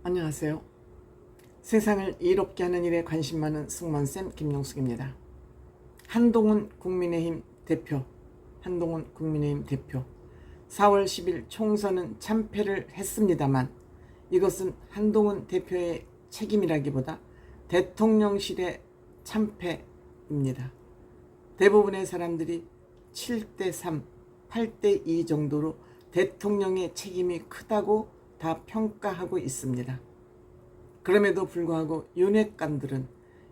안녕하세요. 세상을 이롭게 하는 일에 관심 많은 승무원쌤 김용숙입니다. 한동훈 국민의힘 대표 4월 10일 총선은 참패를 했습니다만 이것은 한동훈 대표의 책임이라기보다 대통령실의 참패입니다. 대부분의 사람들이 7대3, 8대2 정도로 대통령의 책임이 크다고 다 평가하고 있습니다. 그럼에도 불구하고 윤핵관들은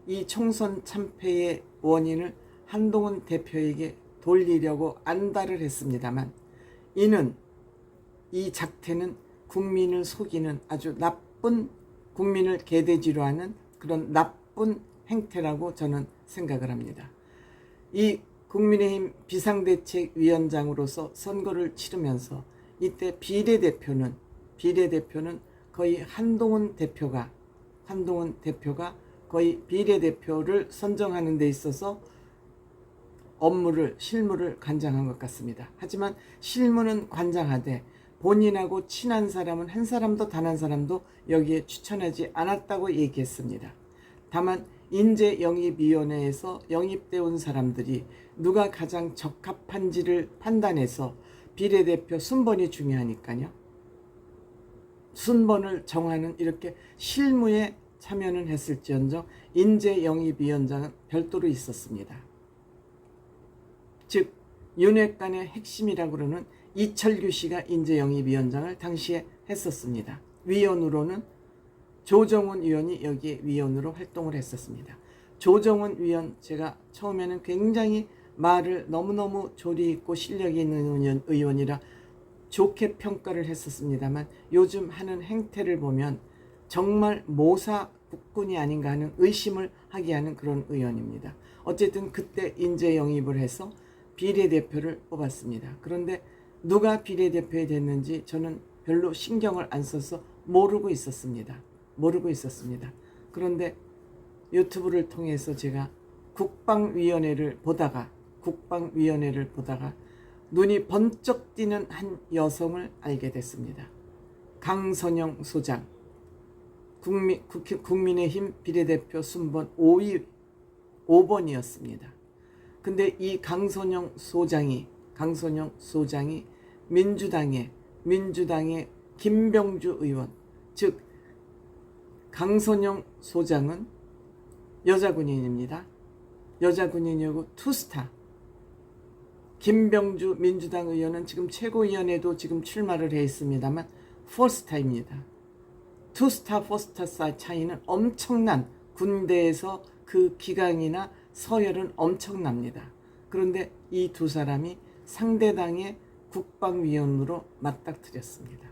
이 총선 참패의 원인을 한동훈 대표에게 돌리려고 안달을 했습니다만 이 작태는 국민을 속이는 아주 나쁜, 국민을 개돼지로 하는 그런 나쁜 행태라고 저는 생각을 합니다. 이 국민의힘 비상대책위원장으로서 선거를 치르면서 이때 비례대표는 거의 한동훈 대표가 거의 비례대표를 선정하는 데 있어서 실무를 관장한 것 같습니다. 하지만 실무는 관장하되 본인하고 친한 사람은 한 사람도 단 한 사람도 여기에 추천하지 않았다고 얘기했습니다. 다만 인재영입위원회에서 영입되어 온 사람들이 누가 가장 적합한지를 판단해서 비례대표 순번이 중요하니까요. 순번을 정하는 이렇게 실무에 참여는 했을지언정 인재영입위원장은 별도로 있었습니다. 즉 윤핵관의 핵심이라고 그러는 이철규 씨가 인재영입위원장을 당시에 했었습니다. 위원으로는 조정훈 위원이 여기에 위원으로 활동을 했었습니다. 조정훈 위원, 제가 처음에는 굉장히 말을 너무너무 조리 있고 실력이 있는 의원이라 좋게 평가를 했었습니다만 요즘 하는 행태를 보면 정말 모사 국군이 아닌가 하는 의심을 하게 하는 그런 의원입니다. 어쨌든 그때 인재 영입을 해서 비례대표를 뽑았습니다. 그런데 누가 비례대표에 됐는지 저는 별로 신경을 안 써서 모르고 있었습니다. 그런데 유튜브를 통해서 제가 국방위원회를 보다가 눈이 번쩍 띄는 한 여성을 알게 됐습니다. 강선영 소장, 국민의힘 비례대표 순번 5번이었습니다. 근데 이 강선영 소장이 민주당의 김병주 의원, 즉 강선영 소장은 여자 군인입니다. 여자 군인이고 투스타. 김병주 민주당 의원은 지금 최고위원회도 지금 출마를 해 있습니다만 포스타입니다. 투스타, 포스타 차이는 엄청난, 군대에서 그 기강이나 서열은 엄청납니다. 그런데 이 두 사람이 상대당의 국방위원으로 맞닥뜨렸습니다.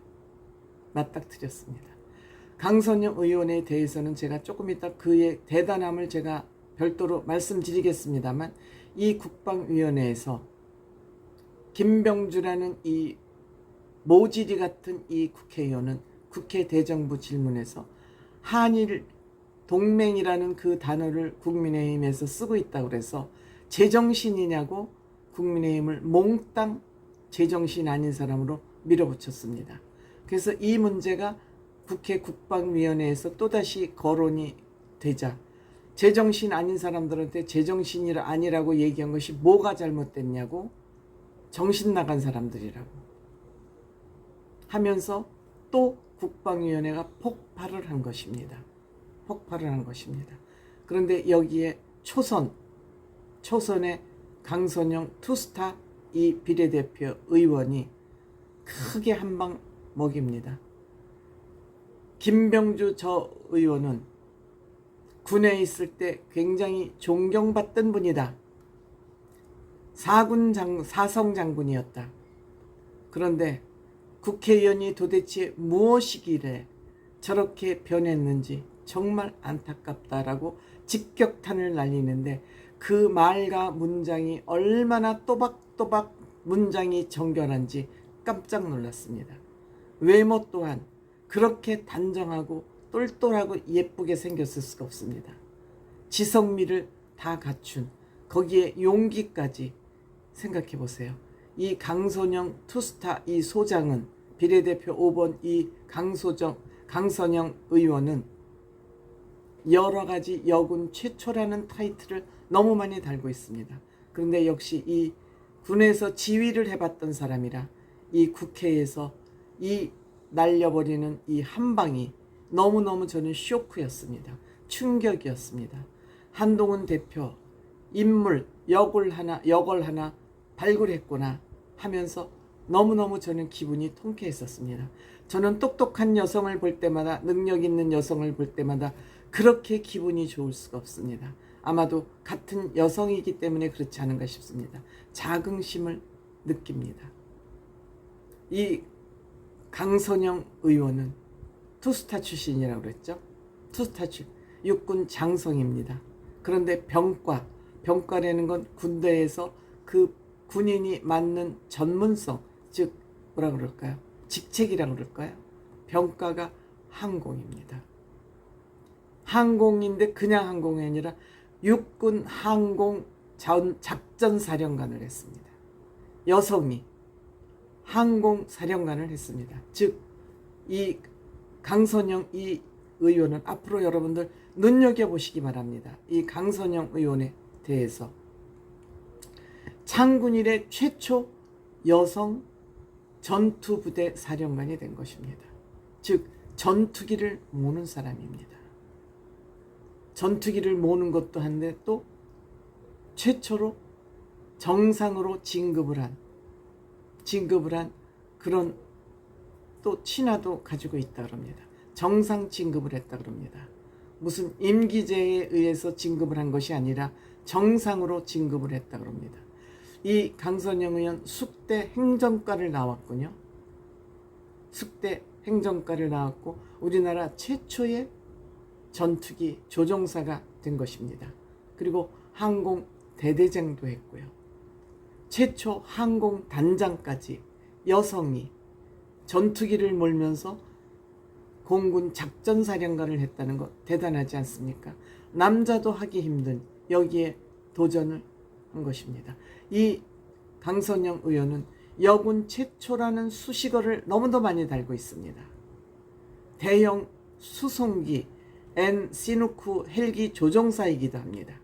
강선영 의원에 대해서는 제가 조금 이따 그의 대단함을 제가 별도로 말씀드리겠습니다만 이 국방위원회에서 김병주라는 이 모지리 같은 이 국회의원은 국회 대정부 질문에서 한일 동맹이라는 그 단어를 국민의힘에서 쓰고 있다고 그래서 제정신이냐고 국민의힘을 몽땅 제정신 아닌 사람으로 밀어붙였습니다. 그래서 이 문제가 국회 국방위원회에서 또다시 거론이 되자 제정신 아닌 사람들한테 제정신이 아니라고 얘기한 것이 뭐가 잘못됐냐고, 정신 나간 사람들이라고 하면서 또 국방위원회가 폭발을 한 것입니다. 그런데 여기에 초선의 강선영 투스타 이 비례대표 의원이 크게 한 방 먹입니다. 김병주 저 의원은 군에 있을 때 굉장히 존경받던 분이다. 사성 장군이었다. 그런데 국회의원이 도대체 무엇이길래 저렇게 변했는지 정말 안타깝다라고 직격탄을 날리는데 그 말과 문장이 얼마나 또박또박 문장이 정결한지 깜짝 놀랐습니다. 외모 또한 그렇게 단정하고 똘똘하고 예쁘게 생겼을 수가 없습니다. 지성미를 다 갖춘, 거기에 용기까지 생각해 보세요. 이 강선영 투스타 이 소장은 비례대표 5번 이 강선영 의원은 여러 가지 여군 최초라는 타이틀을 너무 많이 달고 있습니다. 그런데 역시 이 군에서 지휘를 해봤던 사람이라 이 국회에서 이 날려버리는 이 한 방이 너무너무 저는 쇼크였습니다. 충격이었습니다. 한동훈 대표 인물 역을 하나 발굴했구나 하면서 너무너무 저는 기분이 통쾌했었습니다. 저는 똑똑한 여성을 볼 때마다, 능력 있는 여성을 볼 때마다 그렇게 기분이 좋을 수가 없습니다. 아마도 같은 여성이기 때문에 그렇지 않은가 싶습니다. 자긍심을 느낍니다. 이 강선영 의원은 투스타 출신이라고 그랬죠. 투스타 출신, 육군 장성입니다. 그런데 병과라는 건 군대에서 그 군인이 맡는 전문성, 즉 뭐라 그럴까요? 직책이라고 그럴까요? 병과가 항공입니다. 항공인데 그냥 항공이 아니라 육군 항공 작전사령관을 했습니다. 여성이 항공사령관을 했습니다. 즉 이 강선영 이 의원은 앞으로 여러분들 눈여겨보시기 바랍니다. 이 강선영 의원에 대해서 창군 이래 최초 여성 전투부대 사령관이 된 것입니다. 즉 전투기를 모는 사람입니다. 전투기를 모는 것도 한데 또 최초로 정상으로 진급을 한 그런 또 친화도 가지고 있다 그럽니다. 정상 진급을 했다 그럽니다. 무슨 임기제에 의해서 진급을 한 것이 아니라 정상으로 진급을 했다 그럽니다. 이 강선영 의원 숙대 행정과를 나왔군요. 숙대 행정과를 나왔고 우리나라 최초의 전투기 조종사가 된 것입니다. 그리고 항공 대대장도 했고요. 최초 항공 단장까지 여성이 전투기를 몰면서 공군 작전사령관을 했다는 것 대단하지 않습니까? 남자도 하기 힘든 여기에 도전을 한 것입니다. 이 강선영 의원은 여군 최초라는 수식어를 너무도 많이 달고 있습니다. 대형 수송기 시누쿠 헬기 조종사이기도 합니다.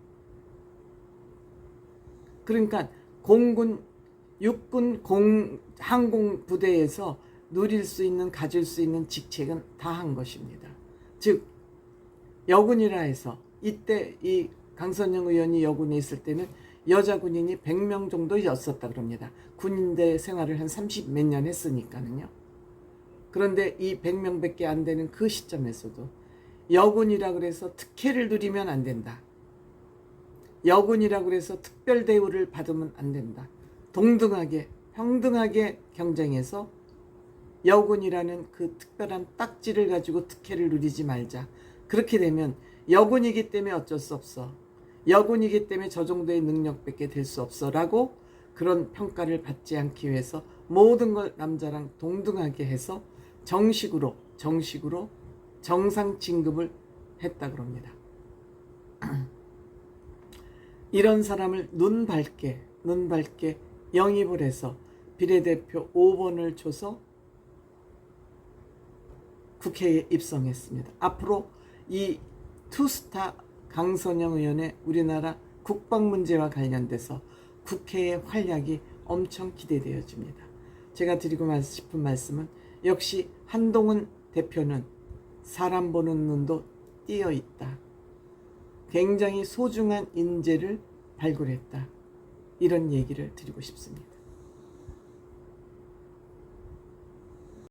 그러니까 공군 육군 항공부대에서 누릴 수 있는 가질 수 있는 직책은 다 한 것입니다. 즉 여군이라 해서 이때 이 강선영 의원이 여군에 있을 때는 여자 군인이 100명 정도였었다 그럽니다. 군대 생활을 한 30 몇 년 했으니까는요. 그런데 이 100명밖에 안 되는 그 시점에서도 여군이라 그래서 특혜를 누리면 안 된다. 여군이라 그래서 특별 대우를 받으면 안 된다. 동등하게 평등하게 경쟁해서 여군이라는 그 특별한 딱지를 가지고 특혜를 누리지 말자. 그렇게 되면 여군이기 때문에 어쩔 수 없어. 여군이기 때문에 저 정도의 능력밖에 될 수 없어. 라고 그런 평가를 받지 않기 위해서 모든 걸 남자랑 동등하게 해서 정식으로 정상 진급을 했다 그럽니다. 이런 사람을 눈 밝게 영입을 해서 비례대표 5번을 줘서 국회에 입성했습니다. 앞으로 이 투스타 강선영 의원의 우리나라 국방 문제와 관련돼서 국회의 활약이 엄청 기대되어집니다. 제가 드리고 싶은 말씀은 역시 한동훈 대표는 사람 보는 눈도 띄어 있다. 굉장히 소중한 인재를 발굴했다. 이런 얘기를 드리고 싶습니다.